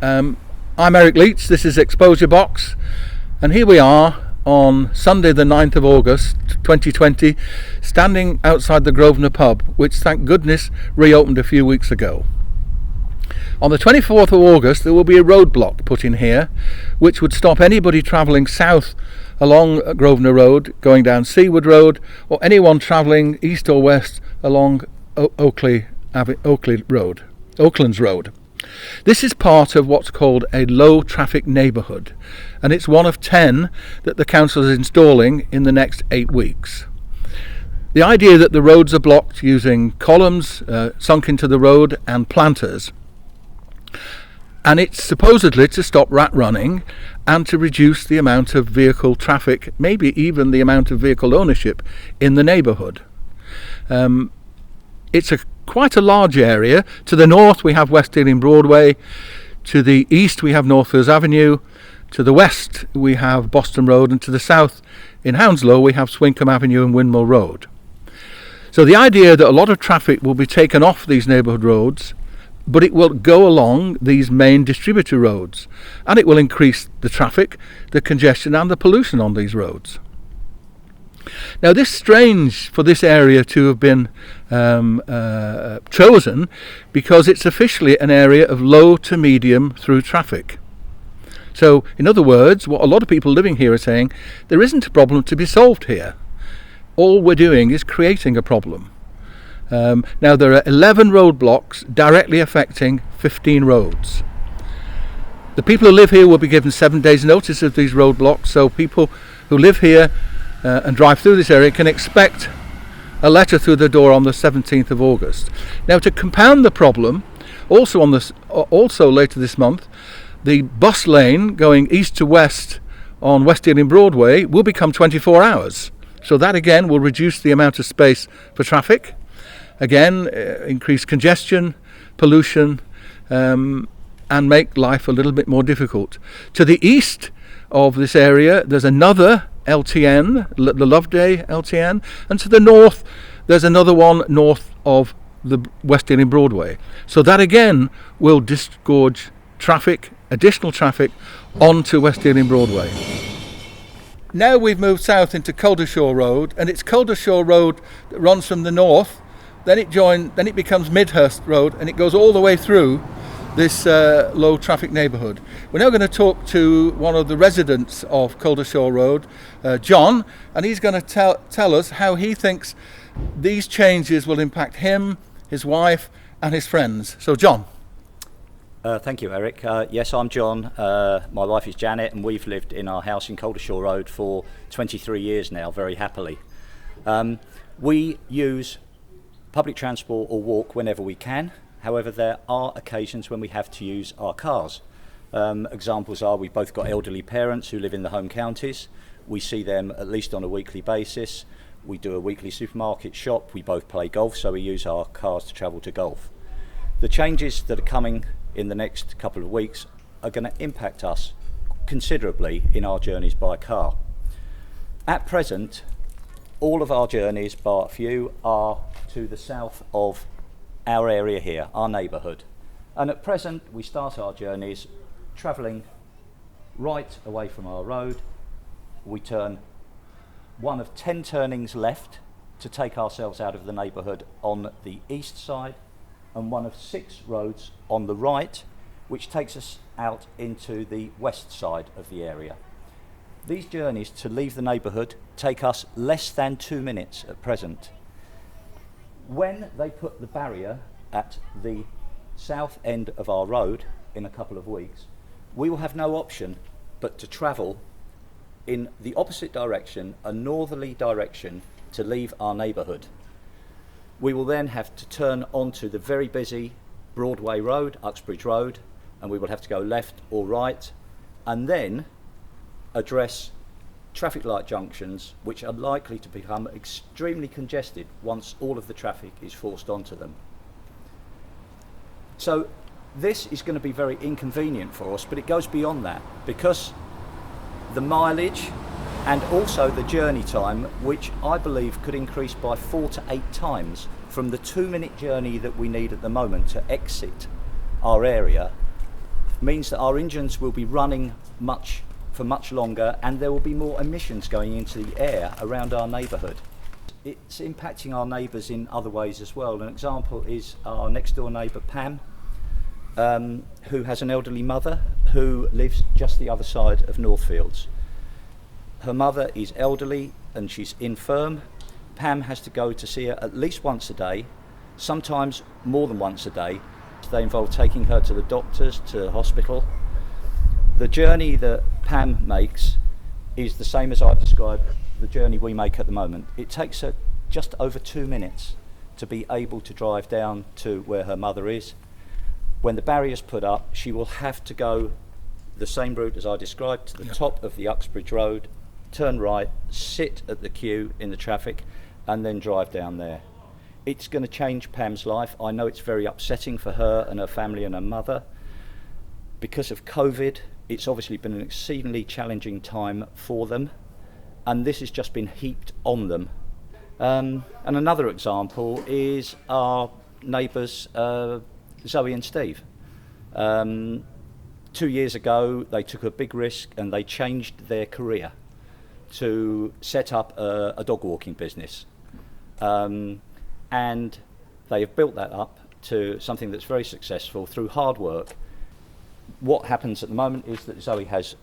I'm Eric Leach, this is Exposure Box, and here we are on Sunday the 9th of August 2020, standing outside the Grosvenor pub, which thank goodness reopened a few weeks ago. On the 24th of August there will be a roadblock put in here which would stop anybody travelling south along Grosvenor Road going down Seaward Road, or anyone travelling east or west along Oaklands Road. This is part of what's called a low traffic neighbourhood, and it's one of 10 that the council is installing in the next 8 weeks. The idea that the roads are blocked using columns sunk into the road and planters, and it's supposedly to stop rat running and to reduce the amount of vehicle traffic, maybe even the amount of vehicle ownership in the neighbourhood. It's quite a large area. To the north we have West Ealing Broadway, to the east we have Northfields Avenue, to the west we have Boston Road, and to the south in Hounslow we have Swincolm Avenue and Windmill Road. So the idea that a lot of traffic will be taken off these neighbourhood roads, but it will go along these main distributor roads, and it will increase the traffic, the congestion and the pollution on these roads. Now this is strange for this area to have been chosen, because it's officially an area of low to medium through traffic. So in other words, what a lot of people living here are saying, there isn't a problem to be solved here. All we're doing is creating a problem. Now there are 11 roadblocks directly affecting 15 roads. The people who live here will be given 7 days notice of these roadblocks, so people who live here and drive through this area can expect a letter through the door on the 17th of August. Now to compound the problem, also later this month, the bus lane going east to west on West Ealing Broadway will become 24 hours. So that again will reduce the amount of space for traffic, again increase congestion, pollution, and make life a little bit more difficult. To the east of this area there's another LTN, the Loveday LTN, and to the north there's another one north of the West Ealing Broadway. So that again will disgorge traffic, additional traffic onto West Ealing Broadway. Now we've moved south into Coldershaw Road, and it's Coldershaw Road that runs from the north, then it becomes Midhurst Road, and it goes all the way through this low traffic neighbourhood. We're now going to talk to one of the residents of Coldershaw Road, John, and he's going to tell us how he thinks these changes will impact him, his wife and his friends. So John. Thank you, Eric. Yes, I'm John. My wife is Janet, and we've lived in our house in Coldershaw Road for 23 years now, very happily. We use public transport or walk whenever we can. However, there are occasions when we have to use our cars. Examples are, we've both got elderly parents who live in the home counties. We see them at least on a weekly basis. We do a weekly supermarket shop. We both play golf, so we use our cars to travel to golf. The changes that are coming in the next couple of weeks are going to impact us considerably in our journeys by car. At present, all of our journeys, bar a few, are to the south of our area here, our neighbourhood. And at present we start our journeys travelling right away from our road. We turn one of 10 turnings left to take ourselves out of the neighbourhood on the east side, and one of 6 roads on the right, which takes us out into the west side of the area. These journeys to leave the neighbourhood take us less than 2 minutes at present. When they put the barrier at the south end of our road in a couple of weeks, we will have no option but to travel in the opposite direction, a northerly direction, to leave our neighbourhood. We will then have to turn onto the very busy Broadway Road, Uxbridge Road, and we will have to go left or right, and then address traffic light junctions which are likely to become extremely congested once all of the traffic is forced onto them. So this is going to be very inconvenient for us, but it goes beyond that, because the mileage and also the journey time, which I believe could increase by 4 to 8 times from the 2-minute journey that we need at the moment to exit our area, means that our engines will be running for much longer, and there will be more emissions going into the air around our neighbourhood. It's impacting our neighbours in other ways as well. An example is our next door neighbour Pam, who has an elderly mother who lives just the other side of Northfields. Her mother is elderly and she's infirm. Pam has to go to see her at least once a day, sometimes more than once a day. They involve taking her to the doctors, to the hospital. The journey that Pam makes is the same as I've described the journey we make at the moment. It takes her just over 2 minutes to be able to drive down to where her mother is. When the barrier's put up, she will have to go the same route as I described, to the top of the Uxbridge Road, turn right, sit at the queue in the traffic, and then drive down there. It's going to change Pam's life. I know it's very upsetting for her and her family and her mother. Because of COVID, it's obviously been an exceedingly challenging time for them, and this has just been heaped on them. And another example is our neighbours Zoe and Steve. 2 years ago they took a big risk and they changed their career to set up a dog walking business, and they have built that up to something that's very successful through hard work. What happens at the moment is that Zoe has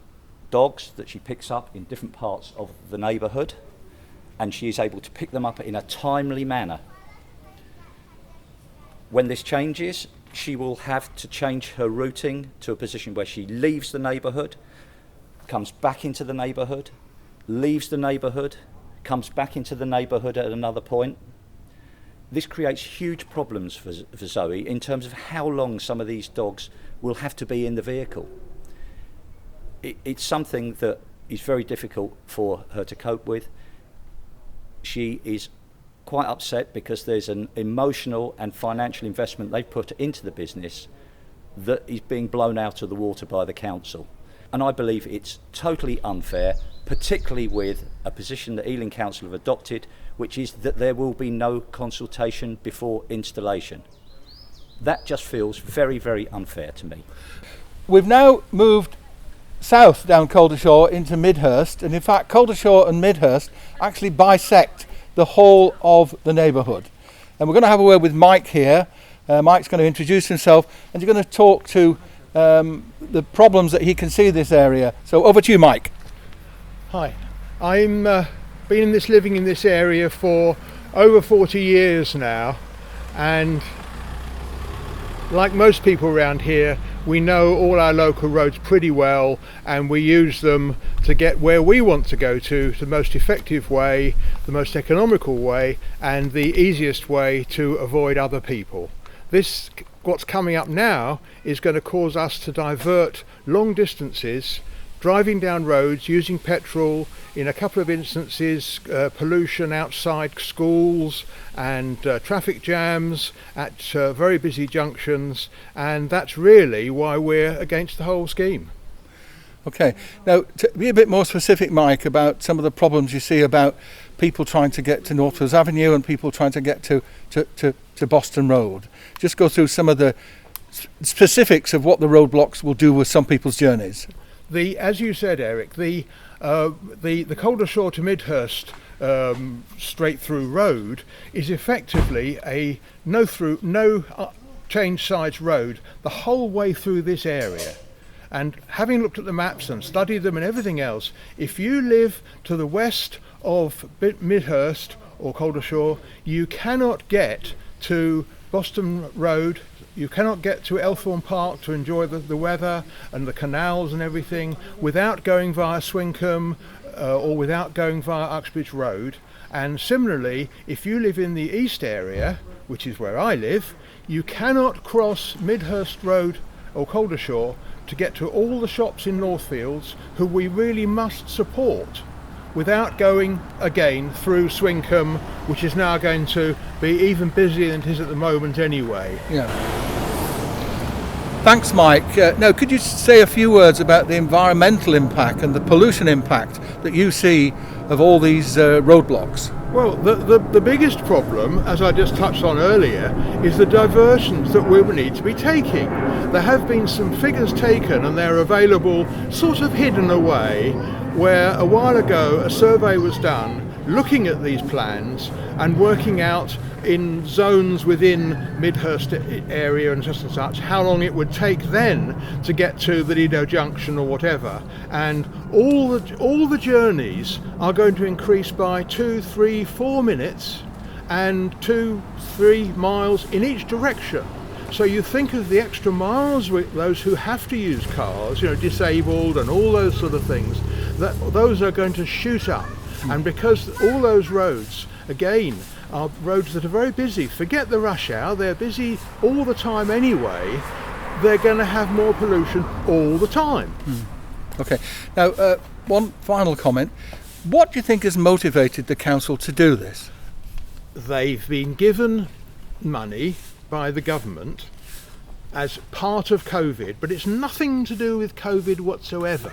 dogs that she picks up in different parts of the neighbourhood, and she is able to pick them up in a timely manner. When this changes, she will have to change her routing to a position where she leaves the neighbourhood, comes back into the neighbourhood, leaves the neighbourhood, comes back into the neighbourhood at another point. This creates huge problems for Zoe in terms of how long some of these dogs will have to be in the vehicle. It's something that is very difficult for her to cope with. She is quite upset because there's an emotional and financial investment they put into the business that is being blown out of the water by the council. And I believe it's totally unfair, particularly with a position that Ealing Council have adopted, which is that there will be no consultation before installation. That just feels very, very unfair to me. We've now moved south down Coldershaw into Midhurst, and in fact Coldershaw and Midhurst actually bisect the whole of the neighbourhood. And we're going to have a word with Mike here. Mike's going to introduce himself and you're going to talk to the problems that he can see in this area. So over to you, Mike. Hi, I'm living in this area for over 40 years now, and like most people around here, we know all our local roads pretty well, and we use them to get where we want to go to the most effective way, the most economical way, and the easiest way to avoid other people. What's coming up now is going to cause us to divert long distances, driving down roads, using petrol, in a couple of instances pollution outside schools and traffic jams at very busy junctions, and that's really why we're against the whole scheme. Okay, now to be a bit more specific, Mike, about some of the problems you see about people trying to get to Northfields Avenue and people trying to get to Boston Road. Just go through some of the specifics of what the roadblocks will do with some people's journeys. As you said, Eric, the Coldershaw to Midhurst straight through road is effectively a no change sides road the whole way through this area. And having looked at the maps and studied them and everything else, if you live to the west of Midhurst or Coldershaw, you cannot get to Boston Road, you cannot get to Elthorne Park to enjoy the weather and the canals and everything without going via Swinkham or without going via Uxbridge Road. And similarly, if you live in the east area, which is where I live, you cannot cross Midhurst Road or Coldershaw to get to all the shops in Northfields who we really must support without going again through Swinkham, which is now going to be even busier than it is at the moment anyway. Yeah. Thanks, Mike. Now, could you say a few words about the environmental impact and the pollution impact that you see of all these roadblocks? Well, the biggest problem, as I just touched on earlier, is the diversions that we will need to be taking. There have been some figures taken and they're available sort of hidden away, where a while ago a survey was done looking at these plans and working out in zones within Midhurst area and such how long it would take then to get to the Lido Junction or whatever, and all the journeys are going to increase by 2, 3, 4 minutes and 2-3 miles in each direction. So you think of the extra miles with those who have to use cars, disabled and all those sort of things, that those are going to shoot up. And because all those roads, again, are roads that are very busy, forget the rush hour, they're busy all the time anyway, they're going to have more pollution all the time. Okay, now one final comment. What do you think has motivated the council to do this? They've been given money by the government as part of COVID, but it's nothing to do with COVID whatsoever.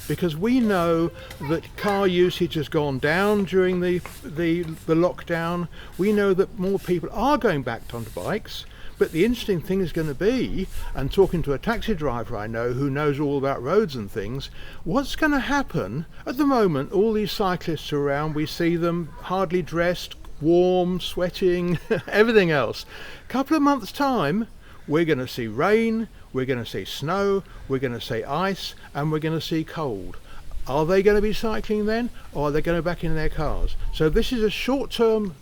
Because we know that car usage has gone down during the lockdown. We know that more people are going back onto bikes. But the interesting thing is going to be, and talking to a taxi driver I know who knows all about roads and things, what's going to happen at the moment? All these cyclists are around, we see them hardly dressed, warm, sweating, everything else. A couple of months' time, we're going to see rain, we're going to see snow, we're going to see ice, and we're going to see cold. Are they going to be cycling then, or are they going to back in their cars? So this is a short-term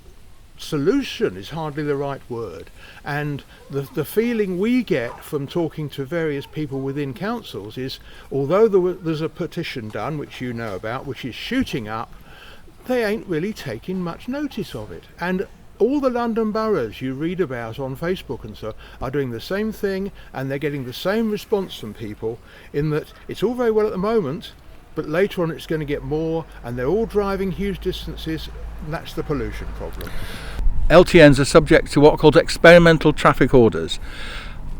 solution, is hardly the right word. And the feeling we get from talking to various people within councils is, although there's a petition done, which you know about, which is shooting up, they ain't really taking much notice of it. And all the London boroughs you read about on Facebook and so are doing the same thing, and they're getting the same response from people, in that it's all very well at the moment, but later on it's going to get more, and they're all driving huge distances, and that's the pollution problem. LTNs are subject to what are called experimental traffic orders,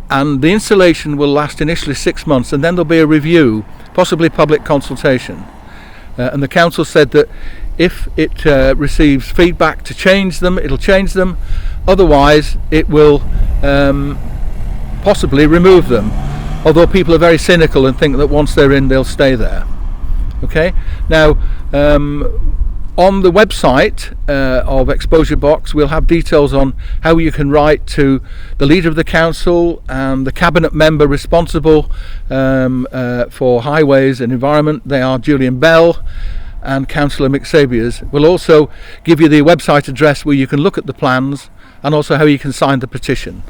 and the installation will last initially 6 months, and then there'll be a review, possibly public consultation. And the council said that if it receives feedback to change them, it'll change them. Otherwise, it will possibly remove them. Although people are very cynical and think that once they're in, they'll stay there. Okay. Now, on the website of Exposure Box, we'll have details on how you can write to the leader of the council and the cabinet member responsible for highways and environment. They are Julian Bell and Councillor Mick Sabiers. We'll also give you the website address where you can look at the plans and also how you can sign the petition.